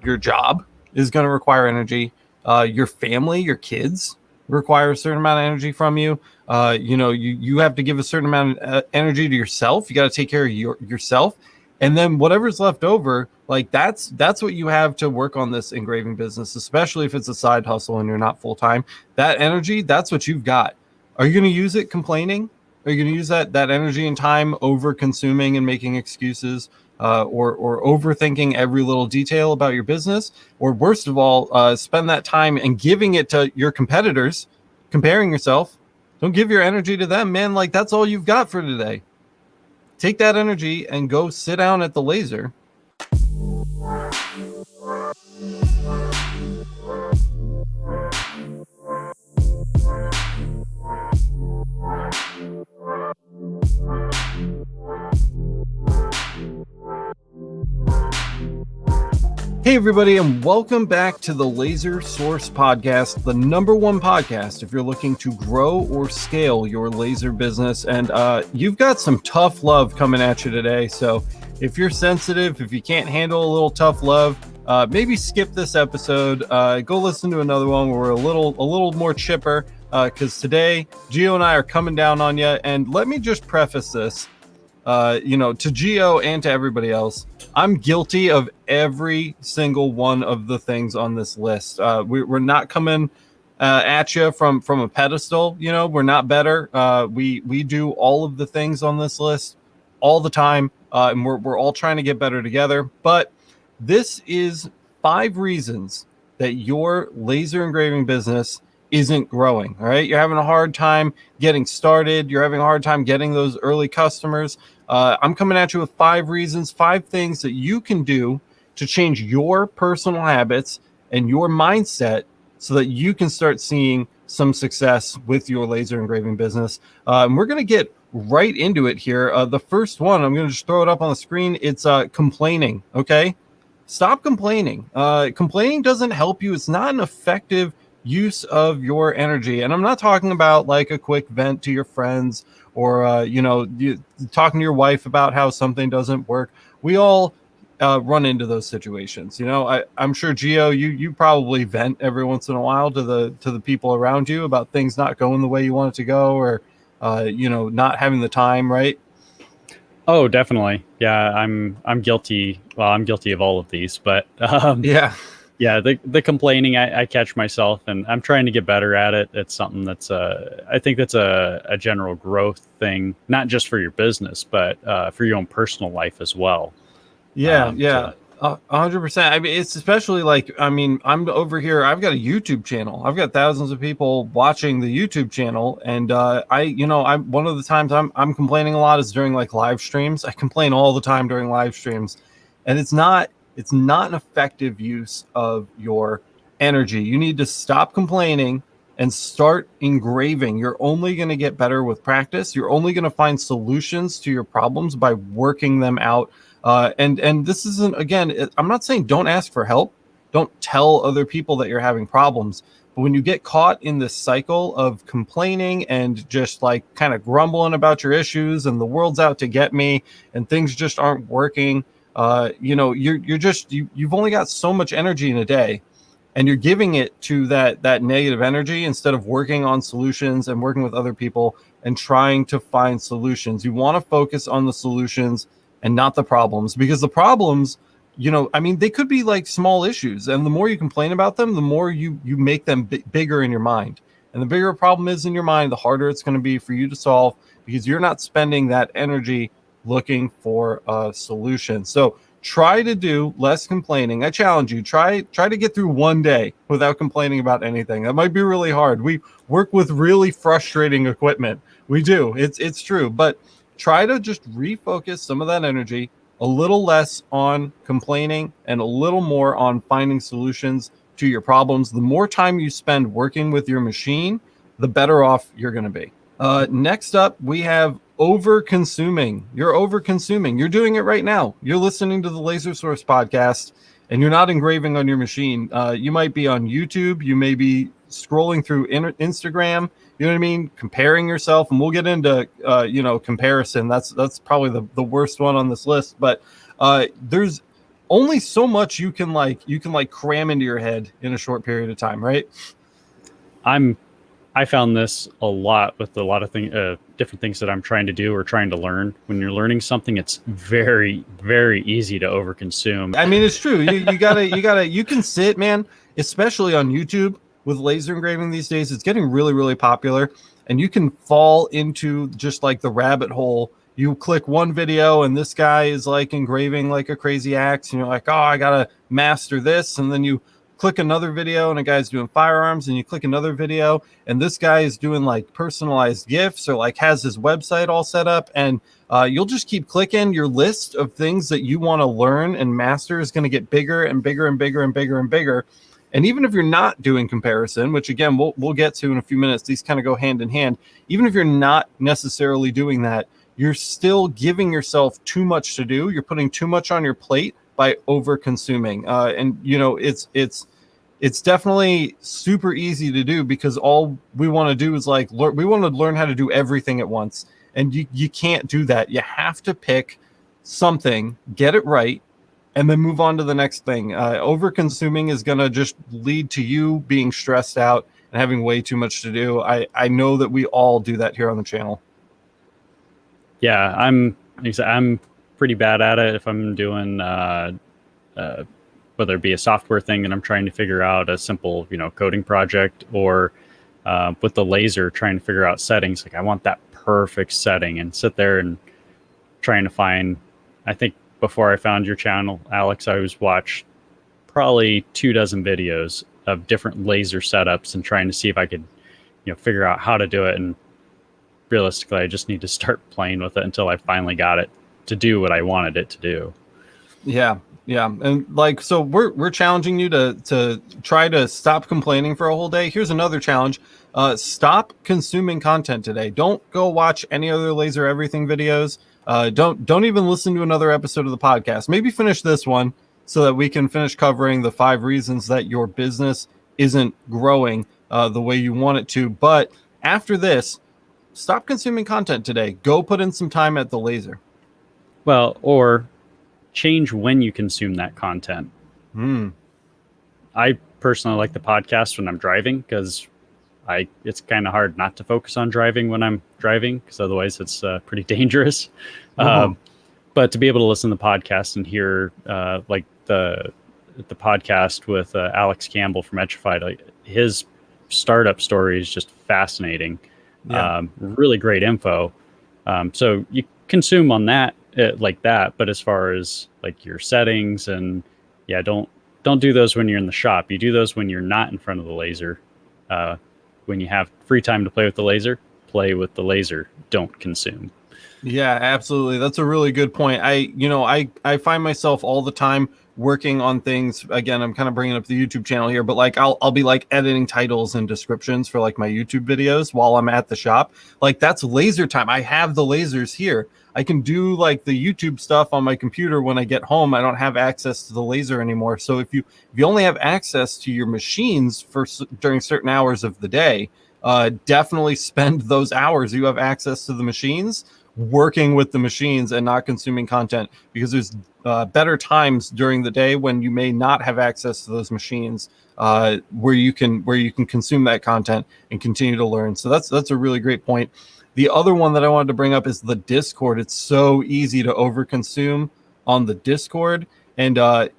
your job is going to require energy. Your family, your kids require a certain amount of energy from you. You have to give a certain amount of energy to yourself. You got to take care of yourself, and then whatever's left over, like that's what you have to work on this engraving business, especially if it's a side hustle and you're not full time. That energy, that's what you've got. Are you going to use it complaining? Are you going to use that energy and time over consuming and making excuses, or overthinking every little detail about your business? Or worst of all, spend that time and giving it to your competitors, comparing yourself. Don't give your energy to them, man. Like, that's all you've got for today. Take that energy and go sit down at the laser. Hey, everybody, and welcome back to the Laser Source Podcast, the #1 podcast if you're looking to grow or scale your laser business. And you've got some tough love coming at you today. So if you're sensitive, if you can't handle a little tough love, maybe skip this episode. Go listen to another one where we're a little more chipper, because today Gio and I are coming down on you. And let me just preface this. To Gio and to everybody else, I'm guilty of every single one of the things on this list. We're not coming at you from a pedestal. We're not better. We do all of the things on this list all the time, and we're all trying to get better together. But this is 5 reasons that your laser engraving business isn't growing. All right, you're having a hard time getting started. You're having a hard time getting those early customers. I'm coming at you with 5 reasons, 5 things that you can do to change your personal habits and your mindset so that you can start seeing some success with your laser engraving business. And we're going to get right into it here. The first one, I'm going to just throw it up on the screen. It's complaining. Okay, stop complaining. Complaining doesn't help you. It's not an effective use of your energy. And I'm not talking about like a quick vent to your friends, or you talking to your wife about how something doesn't work. We all run into those situations. I'm sure, Gio, you probably vent every once in a while to the people around you about things not going the way you want it to go, or not having the time, right? Oh, definitely. Yeah, I'm guilty. Well, I'm guilty of all of these, but yeah, the complaining, I catch myself, and I'm trying to get better at it. It's something that's I think that's a general growth thing, not just for your business, but for your own personal life as well. Yeah. 100%. I mean, it's especially like, I'm over here. I've got a YouTube channel. I've got thousands of people watching the YouTube channel, and I'm one of the times I'm complaining a lot is during like live streams. I complain all the time during live streams, and it's not an effective use of your energy. You need to stop complaining and start engraving. You're only going to get better with practice. You're only going to find solutions to your problems by working them out. And this isn't, again, I'm not saying don't ask for help. Don't tell other people that you're having problems. But when you get caught in this cycle of complaining and just like kind of grumbling about your issues and the world's out to get me and things just aren't working, you've only got so much energy in a day, and you're giving it to that negative energy instead of working on solutions and working with other people and trying to find solutions. You want to focus on the solutions and not the problems, because the problems, they could be like small issues, and the more you complain about them, the more you make them bigger in your mind. And the bigger a problem is in your mind, the harder it's going to be for you to solve, because you're not spending that energy looking for a solution. So try to do less complaining. I challenge you, try to get through one day without complaining about anything. That might be really hard. We work with really frustrating equipment. We do. It's true. But try to just refocus some of that energy a little less on complaining and a little more on finding solutions to your problems. The more time you spend working with your machine, the better off you're going to be. Next up, we have over-consuming. You're over-consuming. You're doing it right now. You're listening to the Laser Source podcast, and you're not engraving on your machine. You might be on YouTube. You may be scrolling through Instagram. You know what I mean? Comparing yourself, and we'll get into comparison. That's probably the worst one on this list. But there's only so much you can cram into your head in a short period of time, right? I found this a lot with a lot of different things that I'm trying to do or trying to learn. When you're learning something, it's very, very easy to overconsume. I mean, it's true. You can sit, man, especially on YouTube with laser engraving these days. It's getting really, really popular, and you can fall into just like the rabbit hole. You click one video and this guy is like engraving like a crazy axe, and you're like, oh, I gotta master this. And then you click another video and a guy's doing firearms, and you click another video and this guy is doing like personalized gifts or like has his website all set up, and you'll just keep clicking. Your list of things that you want to learn and master is going to get bigger and bigger and bigger and bigger and bigger. And even if you're not doing comparison, which again we'll get to in a few minutes, these kind of go hand in hand. Even if you're not necessarily doing that, you're still giving yourself too much to do. You're putting too much on your plate by over consuming. And you know, it's definitely super easy to do because all we want to do is like we want to learn how to do everything at once. And you can't do that. You have to pick something, get it right, and then move on to the next thing. Over consuming is going to just lead to you being stressed out and having way too much to do. I know that we all do that here on the channel. Yeah, I'm pretty bad at it if I'm doing whether it be a software thing and I'm trying to figure out a simple, coding project, or with the laser trying to figure out settings. Like I want that perfect setting and sit there and trying to find. I think before I found your channel, Alex, I was watched probably 24 videos of different laser setups and trying to see if I could, figure out how to do it. And realistically, I just need to start playing with it until I finally got it to do what I wanted it to do. Yeah. And like, so we're challenging you to try to stop complaining for a whole day. Here's another challenge. Stop consuming content today. Don't go watch any other Laser Everything videos. Don't even listen to another episode of the podcast. Maybe finish this one so that we can finish covering the 5 reasons that your business isn't growing the way you want it to. But after this, stop consuming content today. Go put in some time at the laser. Well, or change when you consume that content. I personally like the podcast when I'm driving because it's kind of hard not to focus on driving when I'm driving because otherwise it's pretty dangerous. But to be able to listen to the podcast and hear like the podcast with Alex Campbell from Etrified, like his startup story is just fascinating. Yeah. Really great info. So you consume on that like that, but as far as like your settings and don't do those when you're in the shop. You do those when you're not in front of the laser. When you have free time to play with the laser, play with the laser. Don't consume. Yeah, absolutely. That's a really good point. I find myself all the time working on things. Again, I'm kind of bringing up the YouTube channel here, but like I'll be like editing titles and descriptions for like my YouTube videos while I'm at the shop. Like that's laser time. I have the lasers here. I can do like the YouTube stuff on my computer when I get home. I don't have access to the laser anymore. So if you only have access to your machines during certain hours of the day, definitely spend those hours you have access to the machines working with the machines and not consuming content, because there's better times during the day when you may not have access to those machines where you can consume that content and continue to learn. So that's a really great point. The other one that I wanted to bring up is the Discord. It's so easy to overconsume on the Discord, and I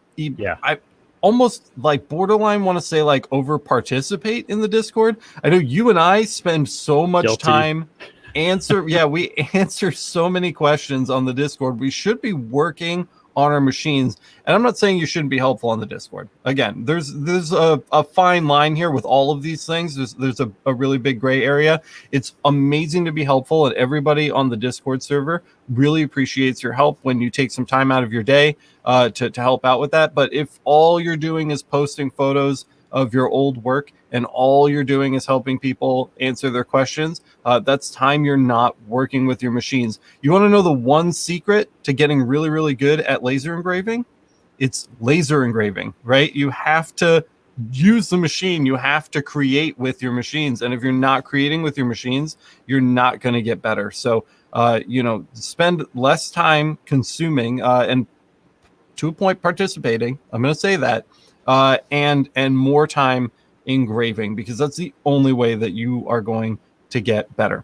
almost like borderline want to say like over participate in the Discord. I know you and I spend so much time we answer so many questions on the Discord. We should be working on our machines, and I'm not saying you shouldn't be helpful on the Discord. Again, there's a fine line here with all of these things. There's a really big gray area. It's amazing to be helpful, and everybody on the Discord server really appreciates your help when you take some time out of your day to help out with that. But if all you're doing is posting photos of your old work and all you're doing is helping people answer their questions, that's time you're not working with your machines. You want to know the one secret to getting really, really good at laser engraving? It's laser engraving, right? You have to use the machine. You have to create with your machines. And if you're not creating with your machines, you're not going to get better. So, spend less time consuming and to a point participating. I'm going to say that, and more time engraving, because that's the only way that you are going to get better.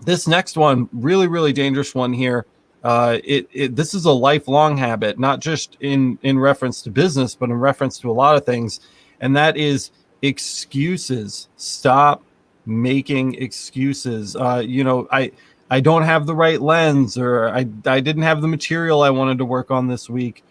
This next one, really, really dangerous one here. This is a lifelong habit, not just in reference to business, but in reference to a lot of things. And that is excuses. Stop making excuses. I don't have the right lens, or I didn't have the material I wanted to work on this week.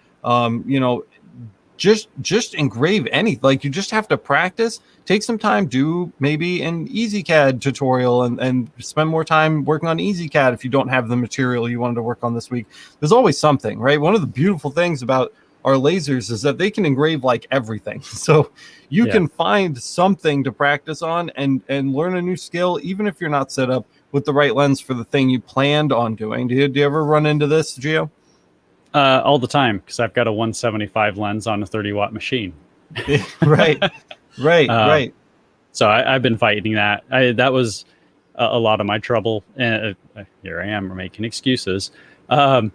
Just engrave anything. Like, you just have to practice, take some time, do maybe an EasyCAD tutorial, and spend more time working on EasyCAD if you don't have the material you wanted to work on this week. There's always something, right? One of the beautiful things about our lasers is that they can engrave like everything. So you can find something to practice on and learn a new skill, even if you're not set up with the right lens for the thing you planned on doing. Do you ever run into this, Gio? All the time, because I've got a 175 lens on a 30-watt machine. Right. So I've been fighting that. That was a lot of my trouble. And here I am making excuses. For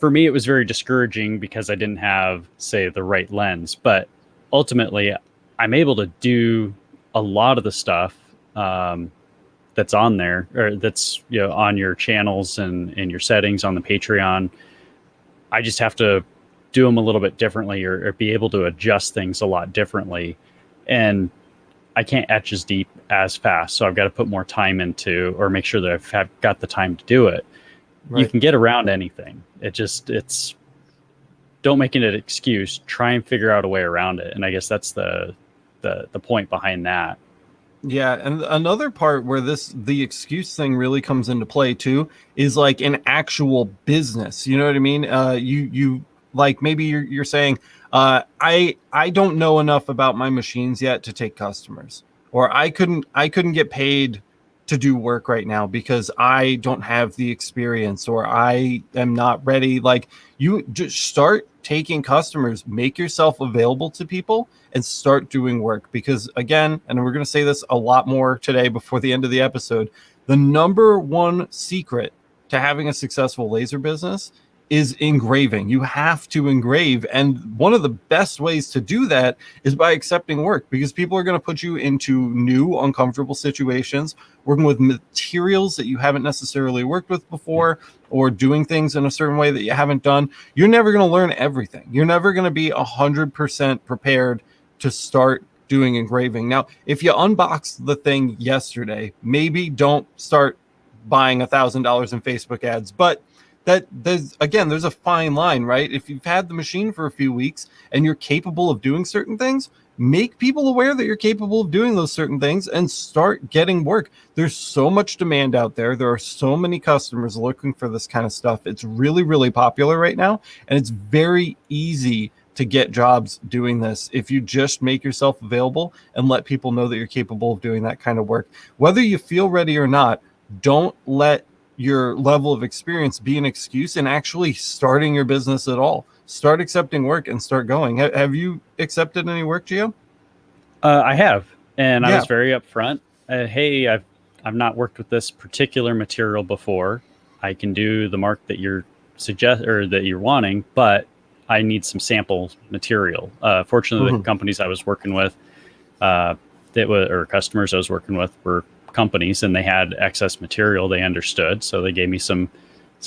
me, it was very discouraging because I didn't have, say, the right lens. But ultimately, I'm able to do a lot of the stuff that's on there, or that's on your channels and in your settings on the Patreon. I just have to do them a little bit differently, or be able to adjust things a lot differently. And I can't etch as deep as fast. So I've got to put more time into, or make sure that I've got the time to do it. Right. You can get around anything. It's don't make it an excuse. Try and figure out a way around it. And I guess that's the point behind that. Yeah, and another part where the excuse thing really comes into play too is like an actual business. You know what I mean? You like, maybe you're saying, I don't know enough about my machines yet to take customers, or I couldn't get paid to do work right now because I don't have the experience, or I am not ready. Like, you just start taking customers, make yourself available to people, and start doing work. Because again, and we're going to say this a lot more today before the end of the episode, the number one secret to having a successful laser business is engraving. You have to engrave. And one of the best ways to do that is by accepting work, because people are going to put you into new, uncomfortable situations, working with materials that you haven't necessarily worked with before, or doing things in a certain way that you haven't done. You're never going to learn everything. You're never going to be 100% prepared to start doing engraving. Now, if you unboxed the thing yesterday, maybe don't start buying $1,000 in Facebook ads, but there's a fine line, right? If you've had the machine for a few weeks and you're capable of doing certain things, make people aware that you're capable of doing those certain things and start getting work. There's so much demand out there. There are so many customers looking for this kind of stuff. It's really, really popular right now, and it's very easy to get jobs doing this if you just make yourself available and let people know that you're capable of doing that kind of work. Whether you feel ready or not, don't let your level of experience be an excuse in actually starting your business at all. Start accepting work and start going. Have you accepted any work, Gio? I have, and I was very upfront. Hey, I've not worked with this particular material before. I can do the mark that you're that you're wanting, but I need some sample material. Fortunately, the companies I was working with, or customers I was working with, were companies, and they had excess material. They understood, so they gave me some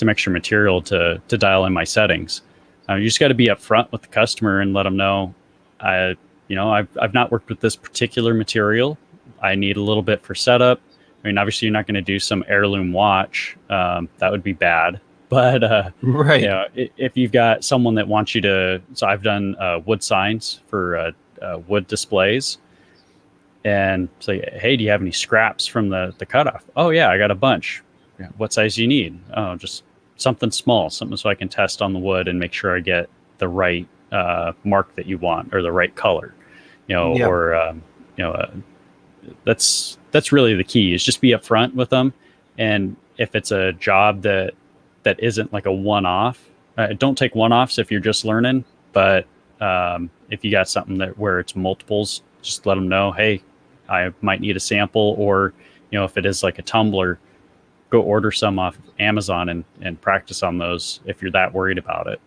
extra material to dial in my settings. You just got to be upfront with the customer and let them know, I've not worked with this particular material. I need a little bit for setup. I mean, obviously, you're not going to do some heirloom watch. That would be bad. But right, if you've got someone that wants you to, so I've done wood signs for wood displays. And say, hey, do you have any scraps from the cutoff? Oh, yeah, I got a bunch. Yeah. What size do you need? Oh, just something small, something so I can test on the wood and make sure I get the right mark that you want, or the right color. That's really the key, is just be upfront with them. And if it's a job that isn't like a one-off, don't take one-offs if you're just learning. But if you got something where it's multiples, just let them know, hey, I might need a sample. Or, if it is like a tumbler, go order some off Amazon and practice on those if you're that worried about it.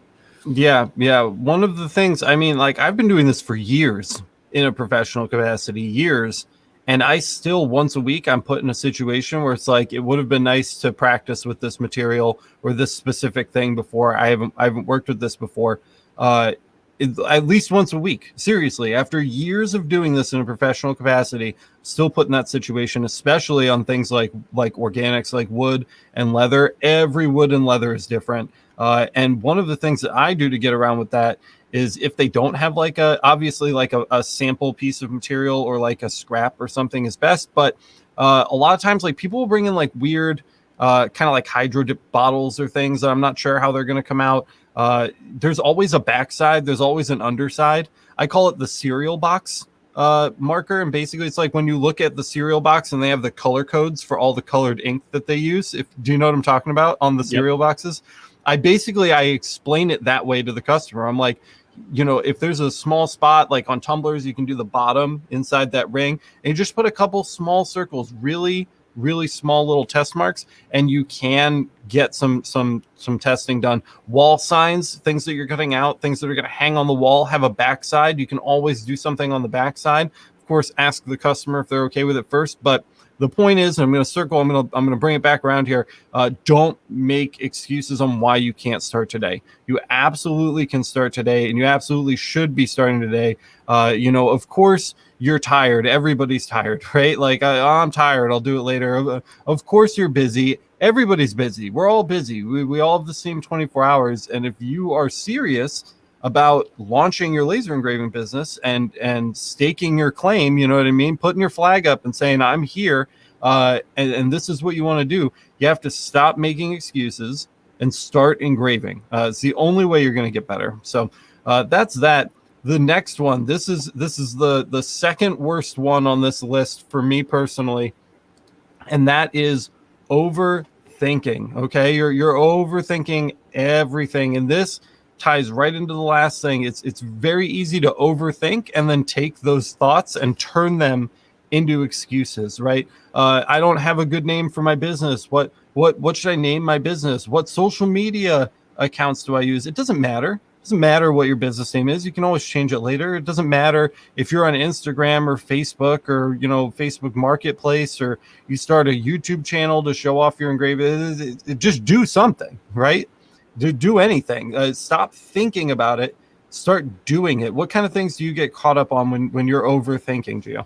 Yeah. One of the things, I mean, like I've been doing this for years in a professional capacity, years. And I still, once a week, I'm put in a situation where it's like, it would have been nice to practice with this material or this specific thing before. I haven't worked with this before. At least once a week. Seriously, after years of doing this in a professional capacity, still put in that situation, especially on things like organics, like wood and leather. Every wood and leather is different. And one of the things that I do to get around with that is if they don't have like a sample piece of material or like a scrap or something is best. But a lot of times, like people will bring in like weird kind of like hydro dip bottles or things that I'm not sure how they're going to come out. There's always a backside. There's always an underside. I call it the cereal box marker. And basically it's like when you look at the cereal box and they have the color codes for all the colored ink that they use. Do you know what I'm talking about on the cereal boxes? I explain it that way to the customer. I'm like, if there's a small spot like on tumblers, you can do the bottom inside that ring and just put a couple small circles, really small little test marks, and you can get some testing done. Wall signs, things that you're cutting out, things that are going to hang on the wall, have a backside. You can always do something on the backside. Of course, ask the customer if they're okay with it first. But the point is, I'm going to bring it back around here. Don't make excuses on why you can't start today. You absolutely can start today, and you absolutely should be starting today. Of course, you're tired. Everybody's tired, right? Like, I'm tired. I'll do it later. Of course, you're busy. Everybody's busy. We're all busy. We all have the same 24 hours. And if you are serious about launching your laser engraving business and staking your claim, you know what I mean? Putting your flag up and saying, I'm here, and this is what you want to do. You have to stop making excuses and start engraving. It's the only way you're going to get better. So that's that. The next one, this is the second worst one on this list for me personally, and that is overthinking. Okay, you're overthinking everything, and this ties right into the last thing. It's very easy to overthink and then take those thoughts and turn them into excuses, right? I don't have a good name for my business. What should I name my business? What social media accounts do I use? It doesn't matter. It doesn't matter what your business name is. You can always change it later. It doesn't matter if you're on Instagram or Facebook or Facebook Marketplace, or you start a YouTube channel to show off your engraving. Just do something, right? Do anything. Stop thinking about it. Start doing it. What kind of things do you get caught up on when you're overthinking,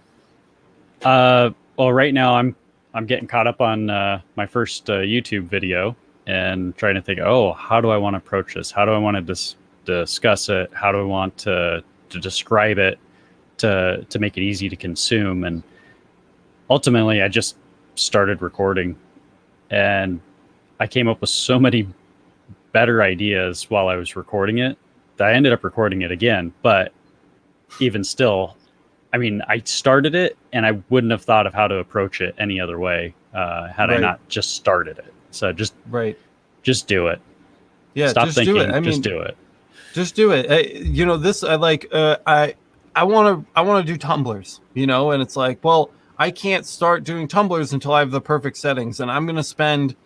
Gio? Well, right now I'm getting caught up on my first YouTube video and trying to think, how do I want to approach this? How do I want to discuss it? How do I want to describe it to make it easy to consume? And ultimately, I just started recording, and I came up with so many better ideas while I was recording it that I ended up recording it again. But even still, I mean, I started it and I wouldn't have thought of how to approach it any other way had I not just started it. So just do it. Yeah, stop just thinking. Do it. Just do it. Just do it. I want to do tumblers, and it's like, well, I can't start doing tumblers until I have the perfect settings, and I'm going to spend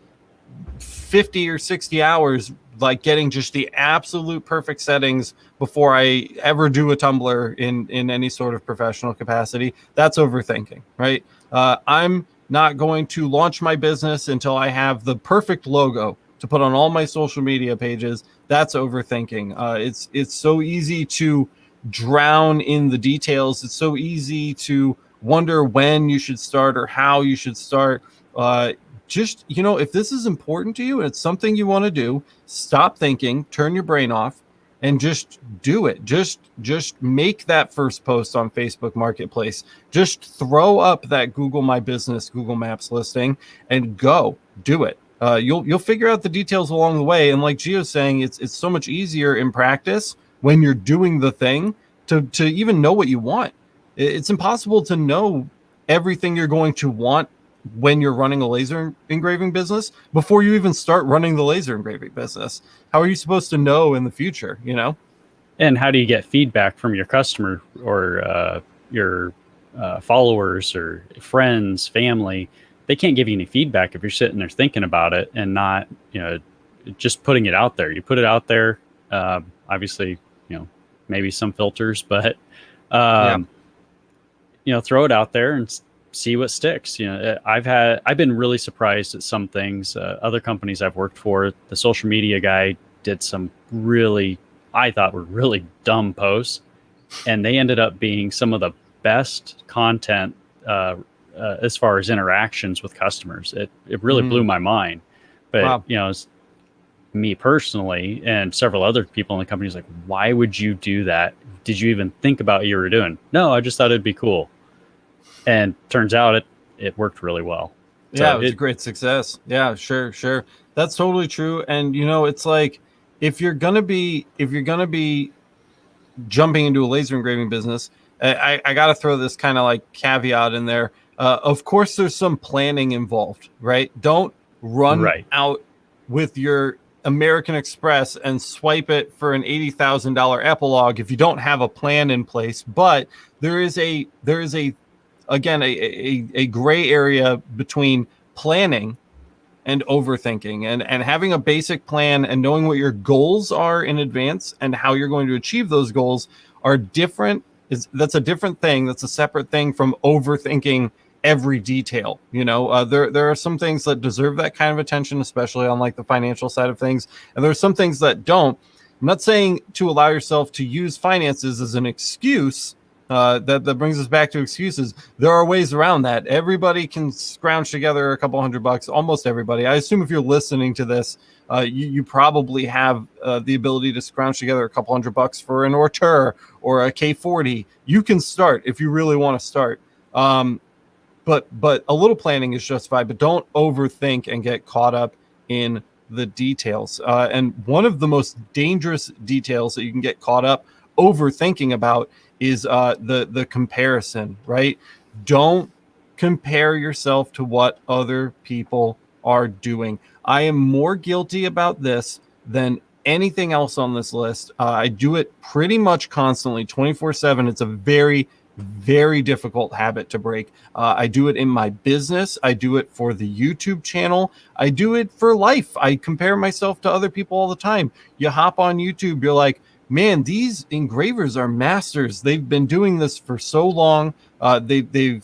50 or 60 hours like getting just the absolute perfect settings before I ever do a tumbler in any sort of professional capacity. That's overthinking, right? I'm not going to launch my business until I have the perfect logo to put on all my social media pages. That's overthinking. It's so easy to drown in the details. It's so easy to wonder when you should start or how you should start. Just, if this is important to you and it's something you want to do, stop thinking, turn your brain off, and just do it. Just make that first post on Facebook Marketplace. Just throw up that Google My Business, Google Maps listing, and go do it. You'll figure out the details along the way. And like Gio's saying, it's so much easier in practice when you're doing the thing to even know what you want. It's impossible to know everything you're going to want when you're running a laser engraving business before you even start running the laser engraving business. How are you supposed to know in the future, And how do you get feedback from your customer or your followers or friends, family? they can't give you any feedback if you're sitting there thinking about it and not, just putting it out there. You put it out there, obviously, maybe some filters, but, throw it out there and see what sticks. I've been really surprised at some things. Other companies I've worked for, the social media guy did some I thought were really dumb posts, and they ended up being some of the best content as far as interactions with customers. It really blew my mind. But wow. Me personally and several other people in the company is like, why would you do that? Did you even think about what you were doing? No, I just thought it'd be cool. And turns out it worked really well. So it was a great success. Yeah, sure. That's totally true. And it's like, if you're gonna be jumping into a laser engraving business, I got to throw this kind of like caveat in there. Of course, there's some planning involved, right? Don't run out with your American Express and swipe it for an $80,000 epilogue if you don't have a plan in place. But there is a gray area between planning and overthinking, and having a basic plan and knowing what your goals are in advance and how you're going to achieve those goals are different. That's a different thing. That's a separate thing from overthinking every detail. There are some things that deserve that kind of attention, especially on like the financial side of things, and there are some things that don't. I'm not saying to allow yourself to use finances as an excuse. That brings us back to excuses. There are ways around that. Everybody can scrounge together a couple $100. Almost everybody. I assume if you're listening to this, you probably have the ability to scrounge together a couple $100 for an Ortur or a K40. You can start if you really want to start. But a little planning is justified, but don't overthink and get caught up in the details. And one of the most dangerous details that you can get caught up overthinking about is the comparison, right? Don't compare yourself to what other people are doing. I am more guilty about this than anything else on this list. I do it pretty much constantly, 24/7. It's a very, very difficult habit to break. I do it in my business. I do it for the YouTube channel. I do it for life. I compare myself to other people all the time. You hop on YouTube, you're like, man, these engravers are masters. They've been doing this for so long. They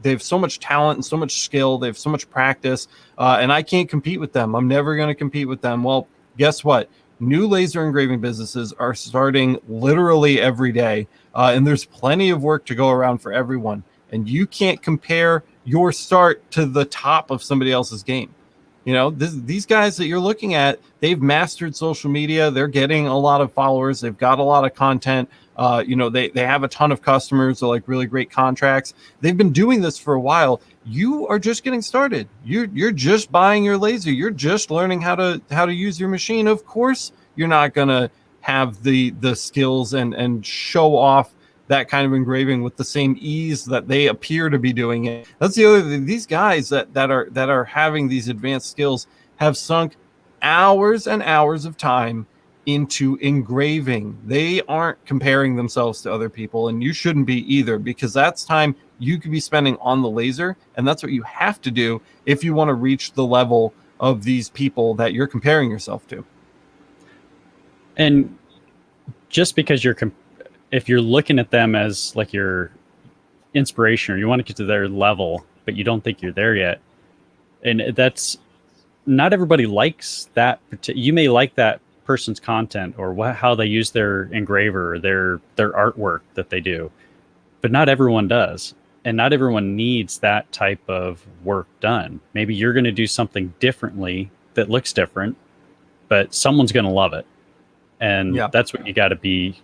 have so much talent and so much skill. They have so much practice, and I can't compete with them. I'm never going to compete with them. Well, guess what? New laser engraving businesses are starting literally every day, and there's plenty of work to go around for everyone. And you can't compare your start to the top of somebody else's game. These guys that you're looking at, they've mastered social media. They're getting a lot of followers. They've got a lot of content. They have a ton of customers, so like really great contracts. They've been doing this for a while. You are just getting started. You're just buying your laser. You're just learning how to use your machine. Of course, you're not gonna have the skills and show off that kind of engraving with the same ease that they appear to be doing it. That's the other thing. These guys that are having these advanced skills have sunk hours and hours of time into engraving. They aren't comparing themselves to other people, and you shouldn't be either, because that's time you could be spending on the laser, and that's what you have to do if you want to reach the level of these people that you're comparing yourself to. And just because if you're looking at them as like your inspiration, or you want to get to their level, but you don't think you're there yet, and that's not everybody likes that. You may like that person's content or how they use their engraver, or their artwork that they do, but not everyone does, and not everyone needs that type of work done. Maybe you're going to do something differently that looks different, but someone's going to love it, and that's what you got to be.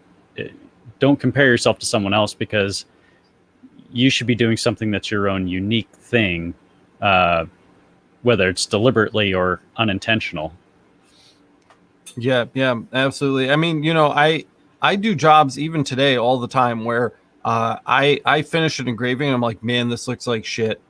Don't compare yourself to someone else, because you should be doing something that's your own unique thing, whether it's deliberately or unintentional. Yeah, absolutely. I mean, I do jobs even today all the time where I finish an engraving and I'm like, man, this looks like shit.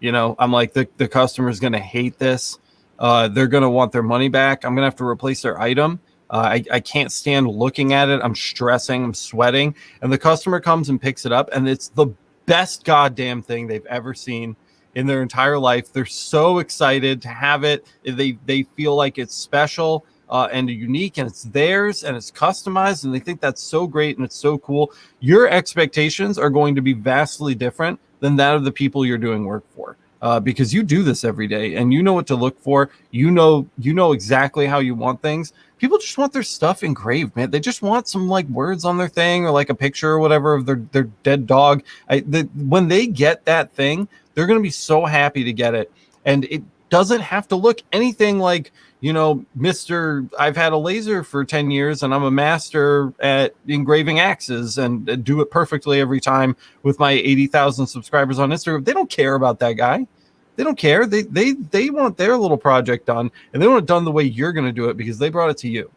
I'm like, the customer's going to hate this. They're going to want their money back. I'm going to have to replace their item. I can't stand looking at it. I'm stressing, I'm sweating, and the customer comes and picks it up, and it's the best goddamn thing they've ever seen in their entire life. They're so excited to have it. They feel like it's special and unique, and it's theirs, and it's customized, and they think that's so great and it's so cool. Your expectations are going to be vastly different than that of the people you're doing work for. Because you do this every day and you know what to look for. You know exactly how you want things. People just want their stuff engraved, man. They just want some like words on their thing or like a picture or whatever of their dead dog. When they get that thing, they're going to be so happy to get it. And it doesn't have to look anything like, Mr. I've had a laser for 10 years and I'm a master at engraving axes and do it perfectly every time with my 80,000 subscribers on Instagram. They don't care about that guy. They don't care. They want their little project done, and they want it done the way you're going to do it because they brought it to you.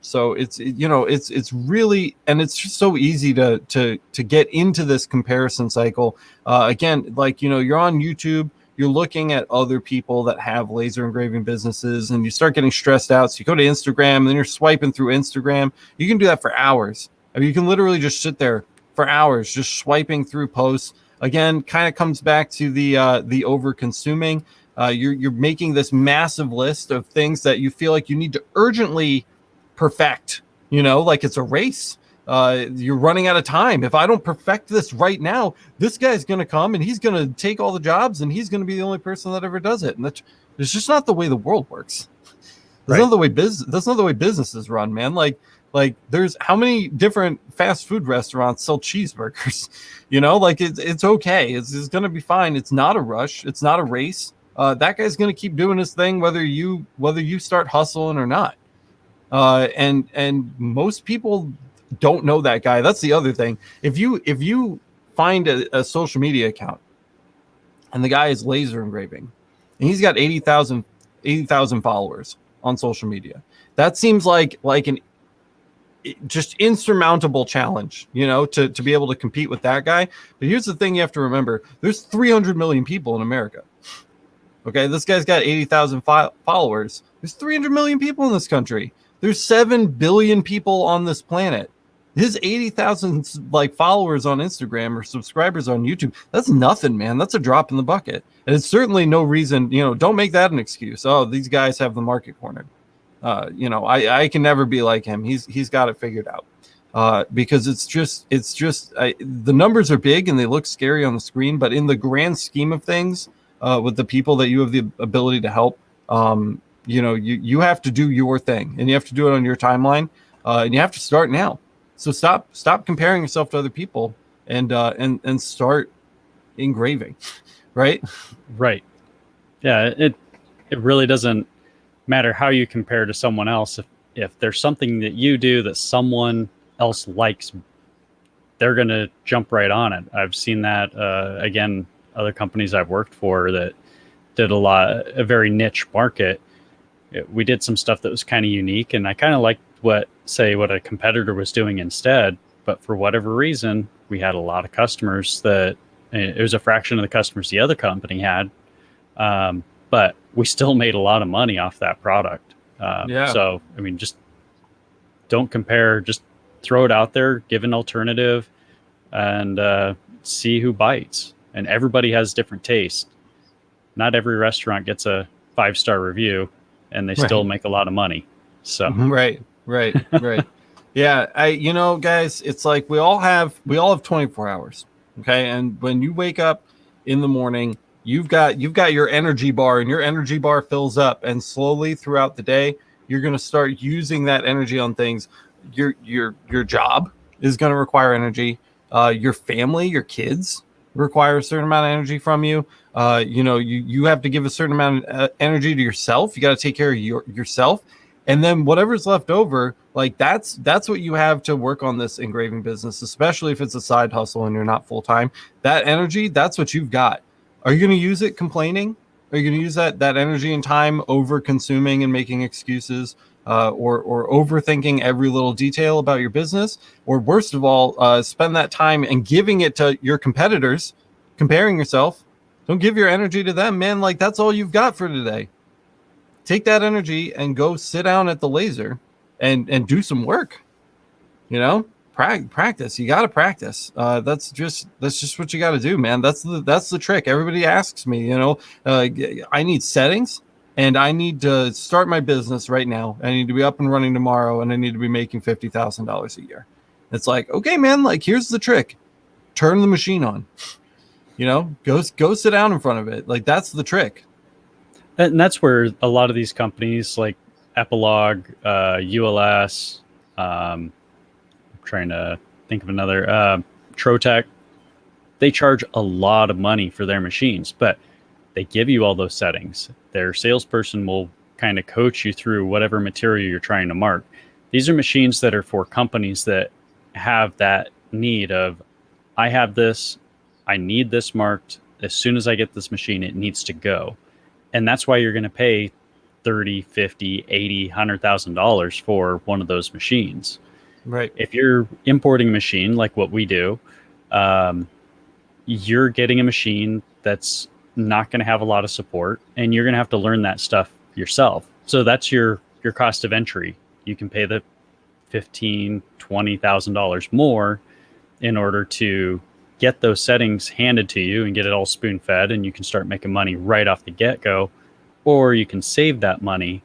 So it's really, and it's just so easy to get into this comparison cycle. Again, like, you're on YouTube, you're looking at other people that have laser engraving businesses, and you start getting stressed out. So you go to Instagram, and then you're swiping through Instagram. You can do that for hours. I mean, you can literally just sit there for hours, just swiping through posts. Again, kind of comes back to the over consuming. You're making this massive list of things that you feel like you need to urgently perfect, like it's a race. You're running out of time. If I don't perfect this right now, this guy's going to come and he's going to take all the jobs and he's going to be the only person that ever does it. And it's just not the way the world works. That's not the way businesses run, man. Like there's how many different fast food restaurants sell cheeseburgers, it's okay. It's going to be fine. It's not a rush. It's not a race. That guy's going to keep doing his thing, whether you start hustling or not. And most people don't know that guy. That's the other thing. If you find a social media account and the guy is laser engraving and he's got 80,000 followers on social media, that seems like an just insurmountable challenge, to be able to compete with that guy. But here's the thing you have to remember. There's 300 million people in America. Okay, this guy's got 80,000 followers. There's 300 million people in this country. There's 7 billion people on this planet. His 80,000 followers on Instagram or subscribers on YouTube, that's nothing, man. That's a drop in the bucket. And it's certainly no reason, don't make that an excuse. Oh, these guys have the market cornered. I can never be like him. He's got it figured out. Because it's just the numbers are big and they look scary on the screen, but in the grand scheme of things, with the people that you have the ability to help, you have to do your thing and you have to do it on your timeline, and you have to start now. So stop comparing yourself to other people and start engraving, right? Right. Yeah. It really doesn't matter how you compare to someone else. If there's something that you do that someone else likes, they're going to jump right on it. I've seen that, again, other companies I've worked for that did a very niche market. We did some stuff that was kind of unique, and I kind of liked what a competitor was doing instead. But for whatever reason, we had a lot of customers that it was a fraction of the customers the other company had. But we still made a lot of money off that product. So, I mean, just don't compare, just throw it out there, give an alternative, and see who bites. And everybody has different taste. Not every restaurant gets a 5-star review and they still make a lot of money. So, right. Yeah. Guys, it's like we all have 24 hours. Okay. And when you wake up in the morning, you've got your energy bar, and your energy bar fills up, and slowly throughout the day, you're going to start using that energy on things. Your job is going to require energy. Your family, your kids require a certain amount of energy from you. You have to give a certain amount of energy to yourself. You got to take care of yourself. And then whatever's left over, like that's what you have to work on this engraving business, especially if it's a side hustle and you're not full time. That energy, that's what you've got. Are you going to use it complaining? Are you going to use that energy and time over consuming and making excuses, or overthinking every little detail about your business? Or worst of all, spend that time and giving it to your competitors, comparing yourself. Don't give your energy to them, man. Like that's all you've got for today. Take that energy and go sit down at the laser and do some work. practice. You got to practice. That's just what you got to do, man. That's the trick. Everybody asks me, I need settings, and I need to start my business right now. I need to be up and running tomorrow, and I need to be making $50,000 a year. It's like, okay, man, like, here's the trick. Turn the machine on, go sit down in front of it. Like, that's the trick. And that's where a lot of these companies like Epilog, ULS, I'm trying to think of another, Trotec, they charge a lot of money for their machines, but they give you all those settings. Their salesperson will kind of coach you through whatever material you're trying to mark. These are machines that are for companies that have that need of, I have this, I need this marked. As soon as I get this machine, it needs to go. And that's why you're going to pay $30, $50, $80, $100,000 for one of those machines. Right. If you're importing a machine like what we do, you're getting a machine that's not going to have a lot of support, and you're going to have to learn that stuff yourself. So that's your cost of entry. You can pay the $15,000, $20,000 more in order to get those settings handed to you and get it all spoon fed, and you can start making money right off the get-go. Or you can save that money,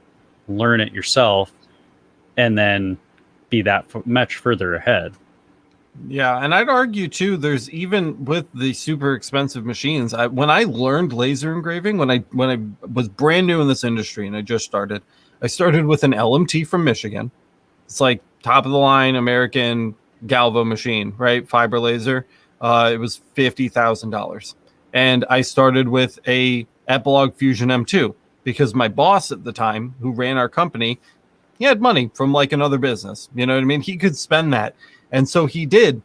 learn it yourself, and then be that much further ahead. Yeah, and I'd argue too, there's even with the super expensive machines, when I learned laser engraving, when I was brand new in this industry and I just started, I started with an LMT from Michigan. It's like top of the line American Galvo machine, right? Fiber laser. It was $50,000. And I started with a Epilog Fusion M2 because my boss at the time, who ran our company, he had money from like another business. You know what I mean? He could spend that. And so he did.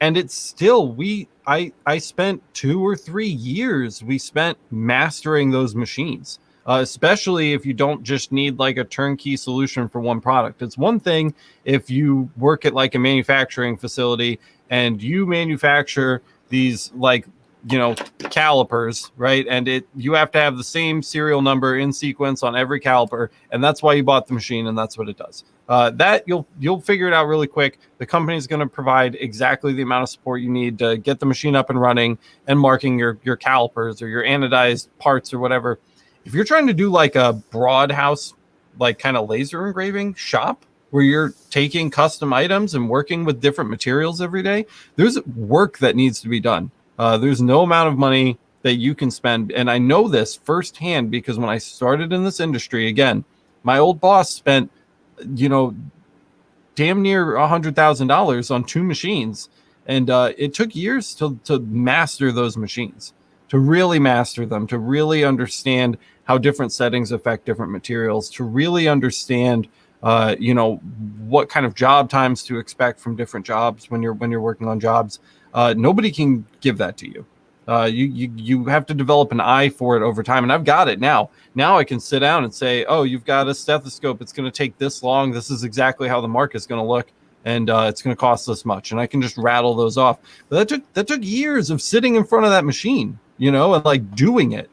And it's still, I spent 2 or 3 years we spent mastering those machines, especially if you don't just need like a turnkey solution for one product. It's one thing if you work at like a manufacturing facility and you manufacture these like, calipers, right? And you have to have the same serial number in sequence on every caliper. And that's why you bought the machine, and that's what it does. That you'll figure it out really quick. The company is going to provide exactly the amount of support you need to get the machine up and running and marking your calipers or your anodized parts or whatever. If you're trying to do like a broad house, like kind of laser engraving shop where you're taking custom items and working with different materials every day, there's work that needs to be done. There's no amount of money that you can spend. And I know this firsthand because when I started in this industry, again, my old boss spent, damn near $100,000 on 2 machines. And it took years to master those machines, to really master them, to really understand how different settings affect different materials, to really understand, what kind of job times to expect from different jobs when you're working on jobs. Nobody can give that to you. You have to develop an eye for it over time. And I've got it now. Now I can sit down and say, oh, you've got a stethoscope. It's going to take this long. This is exactly how the mark is going to look. And it's going to cost this much. And I can just rattle those off. But that took years of sitting in front of that machine, and like doing it.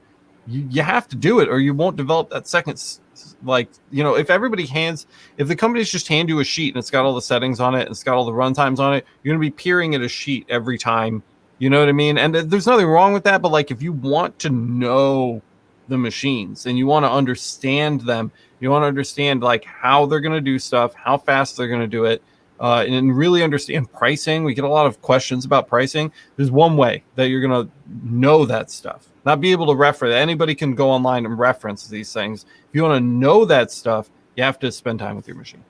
You have to do it or you won't develop that second. Like, if the companies just hand you a sheet and it's got all the settings on it and it's got all the run times on it, you're going to be peering at a sheet every time. You know what I mean? And there's nothing wrong with that. But like, if you want to know the machines and you want to understand them, you want to understand like how they're going to do stuff, how fast they're going to do it, and really understand pricing. We get a lot of questions about pricing. There's one way that you're going to know that stuff, not be able to reference. Anybody can go online and reference these things. If you want to know that stuff, you have to spend time with your machine.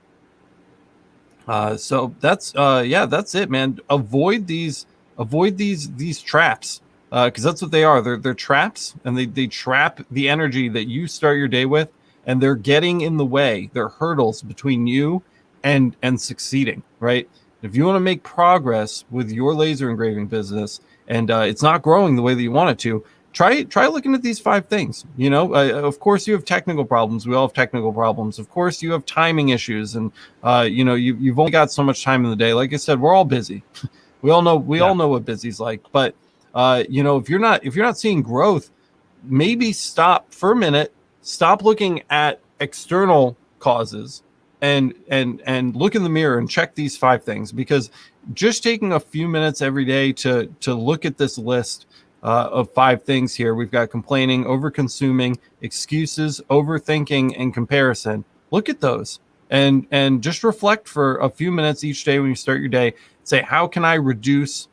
So that's it, man. Avoid these traps, because that's what they are. They're traps, and they trap the energy that you start your day with, and they're getting in the way. They're hurdles between you and succeeding, right? If you want to make progress with your laser engraving business and it's not growing the way that you want it to, try looking at these 5 things. Of course you have technical problems. We all have technical problems. Of course you have timing issues, and you've only got so much time in the day. Like I said, we're all busy. We all know what busy's like. But if you're not seeing growth, maybe stop for a minute. Stop looking at external causes and look in the mirror and check these 5 things, because just taking a few minutes every day to look at this list of 5 things here. We've got complaining, over-consuming, excuses, overthinking, and comparison. Look at those and just reflect for a few minutes each day when you start your day. Say, how can I reduce,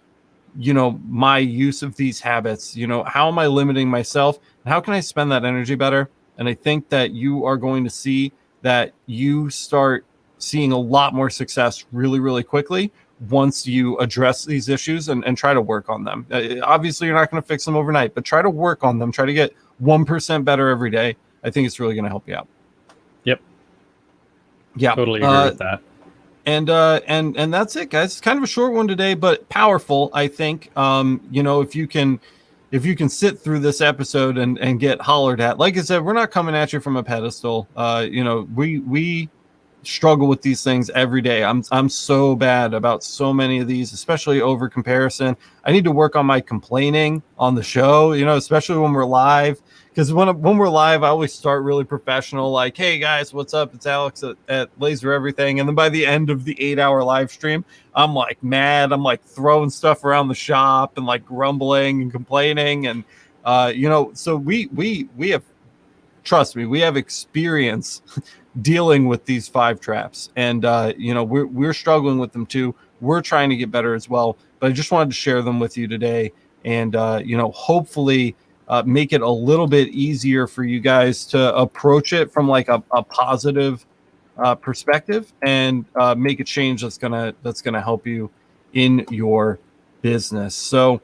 my use of these habits? How am I limiting myself? And how can I spend that energy better? And I think that you are going to see that you start seeing a lot more success really, really quickly once you address these issues and try to work on them. Obviously, you're not going to fix them overnight, but try to work on them. Try to get 1% better every day. I think it's really going to help you out. Yep. Yeah. Totally agree with that. And that's it, guys. It's kind of a short one today, but powerful, I think. If you can sit through this episode and get hollered at, like I said, we're not coming at you from a pedestal. We struggle with these things every day. I'm so bad about so many of these, especially over comparison. I need to work on my complaining on the show, especially when we're live. Because when we're live, I always start really professional, like, hey guys, what's up? It's Alex at Laser Everything. And then by the end of the 8-hour live stream, I'm like mad. I'm like throwing stuff around the shop and like grumbling and complaining. And so we have, trust me, we have experience dealing with these 5 traps, and we're struggling with them too. We're trying to get better as well, but I just wanted to share them with you today, and hopefully make it a little bit easier for you guys to approach it from like a positive perspective, and make a change that's gonna help you in your business. So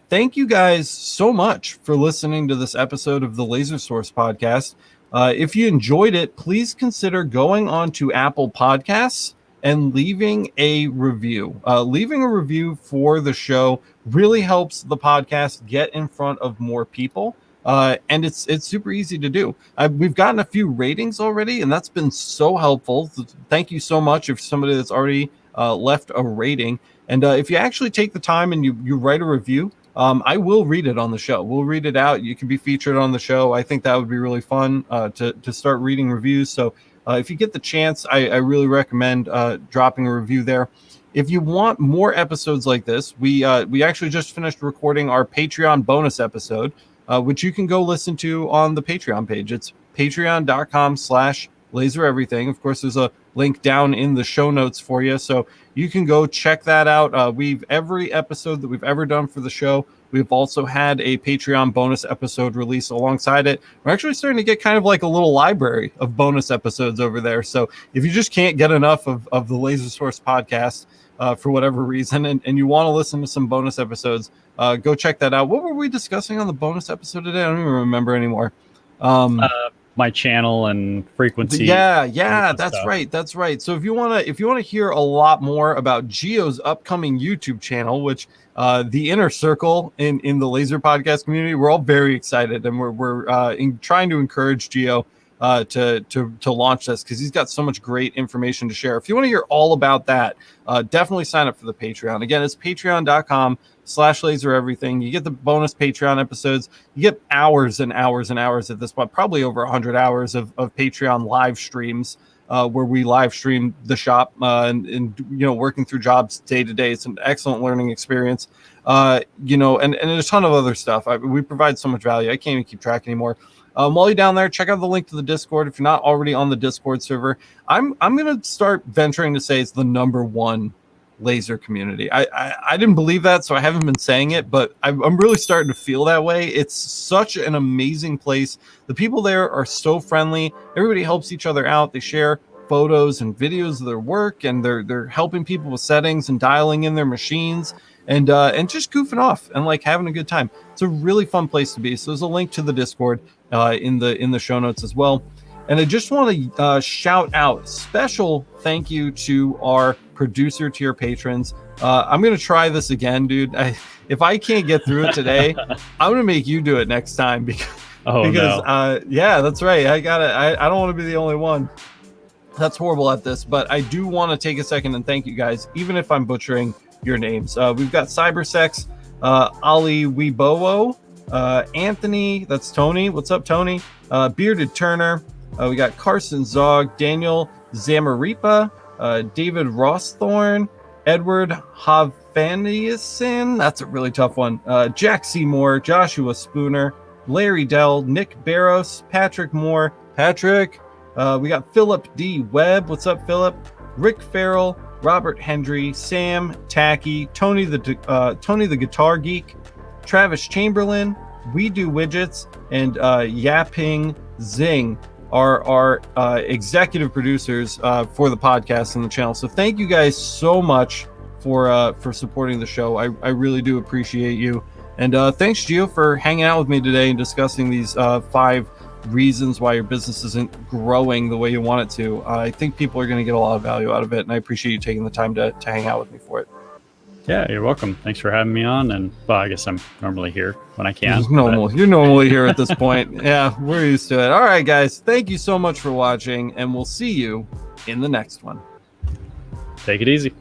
thank you guys so much for listening to this episode of the Laser Source podcast. If you enjoyed it, please consider going on to Apple Podcasts and leaving a review. Leaving a review for the show really helps the podcast get in front of more people. And it's super easy to do. We've gotten a few ratings already, and that's been so helpful. Thank you so much if somebody that's already left a rating. And if you actually take the time and you write a review, I will read it on the show. We'll read it out. You can be featured on the show. I think that would be really fun to start reading reviews. So if you get the chance, I really recommend dropping a review there. If you want more episodes like this, we actually just finished recording our Patreon bonus episode, which you can go listen to on the Patreon page. It's patreon.com/lasereverything. Of course, there's a link down in the show notes for you, so you can go check that out. Every episode that we've ever done for the show, we've also had a Patreon bonus episode release alongside it. We're actually starting to get kind of like a little library of bonus episodes over there. So if you just can't get enough of the Laser Source podcast for whatever reason, and you want to listen to some bonus episodes, go check that out. What were we discussing on the bonus episode today? I don't even remember anymore. My channel and frequency. Yeah, that's right. So if you want to hear a lot more about Gio's upcoming YouTube channel, which the inner circle in the Laser podcast community, we're all very excited, and we're trying to encourage Gio to launch this, because he's got so much great information to share. If you want to hear all about that, definitely sign up for the Patreon. Again, it's patreon.com/lasereverything. You get the bonus Patreon episodes. You get hours and hours and hours at this point, probably over 100 hours of Patreon live streams, where we live stream the shop and working through jobs day to day. It's an excellent learning experience, and a ton of other stuff. We provide so much value. I can't even keep track anymore. While you're down there, check out the link to the Discord if you're not already on the Discord server. I'm going to start venturing to say it's the #1 laser community. I didn't believe that, so I haven't been saying it, but I'm really starting to feel that way. It's such an amazing place. The people there are so friendly. Everybody helps each other out. They share photos and videos of their work, and they're helping people with settings and dialing in their machines, and just goofing off and like having a good time. It's a really fun place to be. So there's a link to the Discord in the show notes as well. And I just want to shout out special thank you to our producer tier patrons. I'm going to try this again, dude. If I can't get through it today, I'm going to make you do it next time because yeah, that's right. I don't want to be the only one that's horrible at this, but I do want to take a second and thank you guys, even if I'm butchering your names. We've got Cybersex, Ali Webowo, Anthony, that's Tony. What's up, Tony? Bearded Turner. We got Carson Zog, Daniel Zamaripa, David Rossthorn, Edward Hovhanniuson, that's a really tough one. Jack Seymour, Joshua Spooner, Larry Dell, Nick Barros, Patrick Moore. Patrick, we got Philip D. Webb. What's up, Philip? Rick Farrell, Robert Hendry, Sam Tacky, Tony the Guitar Geek, Travis Chamberlain, We Do Widgets, and Yaping Zing are our executive producers for the podcast and the channel. So thank you guys so much for supporting the show. I really do appreciate you. And thanks, Gio, for hanging out with me today and discussing these 5 reasons why your business isn't growing the way you want it to. I think people are going to get a lot of value out of it, and I appreciate you taking the time to hang out with me for it. Yeah, you're welcome. Thanks for having me on. And well, I guess I'm normally here when I can. You're normally here at this point. Yeah, we're used to it. All right, guys. Thank you so much for watching, and we'll see you in the next one. Take it easy.